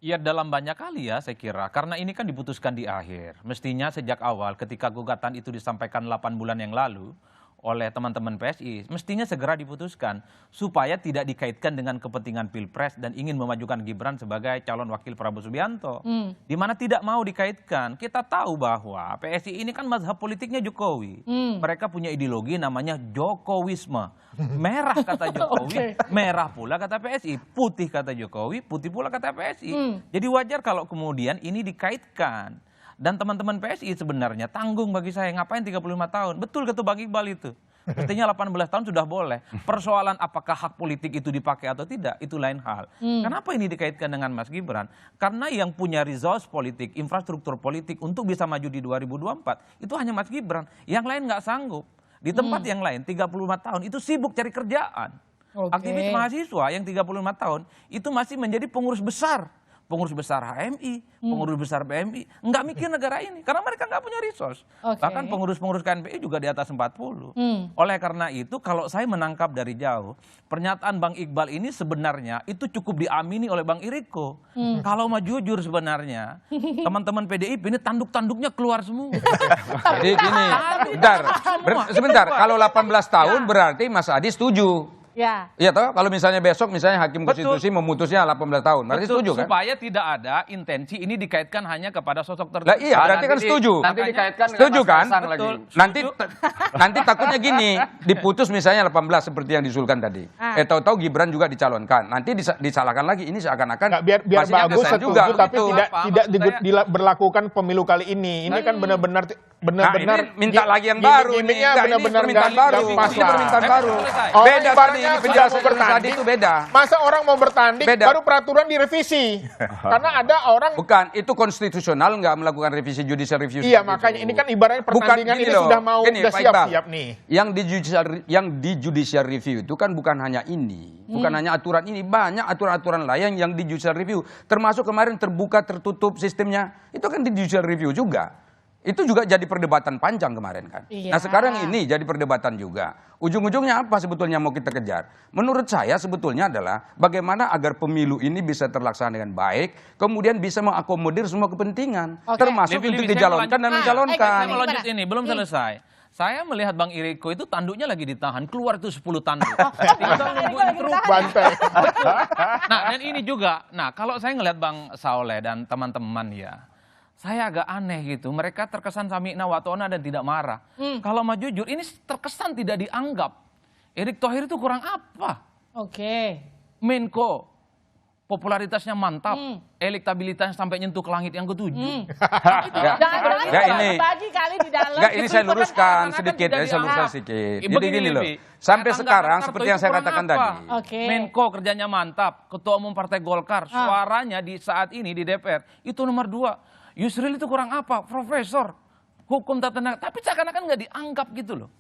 Ya dalam banyak kali ya saya kira, karena ini kan diputuskan di akhir. Mestinya sejak awal ketika gugatan itu disampaikan 8 bulan yang lalu oleh teman-teman PSI, mestinya segera diputuskan supaya tidak dikaitkan dengan kepentingan Pilpres dan ingin memajukan Gibran sebagai calon wakil Prabowo Subianto. Di mana tidak mau dikaitkan. Kita tahu bahwa PSI ini kan mazhab politiknya Jokowi. Mereka punya ideologi namanya Jokowisme. Merah kata Jokowi, merah pula kata PSI, putih kata Jokowi, putih pula kata PSI. Jadi wajar kalau kemudian ini dikaitkan. Dan teman-teman PSI sebenarnya tanggung bagi saya, ngapain 35 tahun? Betul kata Bang Iqbal itu. Mestinya 18 tahun sudah boleh. Persoalan apakah hak politik itu dipakai atau tidak, itu lain hal. Kenapa ini dikaitkan dengan Mas Gibran? Karena yang punya resource politik, infrastruktur politik untuk bisa maju di 2024, itu hanya Mas Gibran. Yang lain nggak sanggup. Di tempat yang lain 35 tahun itu sibuk cari kerjaan. Aktivis mahasiswa yang 35 tahun itu masih menjadi pengurus besar HMI, pengurus besar PMI, nggak mikir negara ini, karena mereka nggak punya resource. Bahkan pengurus-pengurus KNPI juga di atas 40. Oleh karena itu, kalau saya menangkap dari jauh, pernyataan Bang Iqbal ini sebenarnya itu cukup diamini oleh Bang Iriko. Kalau mau jujur sebenarnya, teman-teman PDIP ini tanduk-tanduknya keluar semua. Jadi gini, sebentar, kalau 18 tahun berarti Mas Adi setuju. Ya. Iya toh, kalau misalnya besok misalnya Hakim Konstitusi memutusnya 18 tahun, berarti setuju kan? Supaya tidak ada intensi ini dikaitkan hanya kepada sosok tertentu. Lah iya, berarti kan setuju. Nanti dikaitkan setuju kan? Betul. Nanti takutnya gini, diputus misalnya 18 seperti yang diusulkan tadi. Tahu-tahu Gibran juga dicalonkan. Nanti disalahkan lagi, ini seakan-akan biar bagus setuju juga, tapi gitu. tidak berlakukan pemilu kali ini. Ini kan benar-benar ini minta lagi yang baru nih. Benar-benar permintaan baru. Ini permintaan baru. Beda tadi, ini penjelasan tadi itu beda. Masa orang mau bertanding Beda. baru peraturan direvisi. Karena ada orang bukan, itu konstitusional nggak melakukan revisi judicial review. Iya, makanya ini kan ibaratnya pertandingan ini sudah mau sudah siap-siap nih. Yang di judicial review itu kan bukan hanya ini, bukan hanya aturan ini, banyak aturan-aturan lain yang di judicial review. Termasuk kemarin terbuka tertutup sistemnya, itu kan di judicial review juga. Itu juga jadi perdebatan panjang kemarin kan. Nah sekarang ini jadi perdebatan juga. Ujung-ujungnya apa sebetulnya mau kita kejar? Menurut saya sebetulnya adalah bagaimana agar pemilu ini bisa terlaksana dengan baik, kemudian bisa mengakomodir semua kepentingan, termasuk untuk dijalankan dan mencalonkan. Saya lanjut ini, belum selesai. Saya melihat Bang Iriko itu tanduknya lagi ditahan, keluar itu 10 tanduk. Tinggal nungguin truk. Nah dan ini juga, kalau saya ngelihat Bang Saoleh dan teman-teman ya, saya agak aneh gitu, mereka terkesan sami'na wa ta'na dan tidak marah. Kalau mau jujur, ini terkesan tidak dianggap. Erick Thohir itu kurang apa? Menko, popularitasnya mantap, elektabilitasnya sampai nyentuh ke langit yang ketujuh. Ini saya luruskan sedikit, Jadi gini loh, sampai sekarang seperti yang saya katakan tadi. Menko kerjanya mantap, Ketua Umum Partai Golkar, suaranya di saat ini di DPR, itu nomor 2. Yusril itu kurang apa? Profesor hukum tata negara, tapi seakan-akan nggak dianggap gitu loh.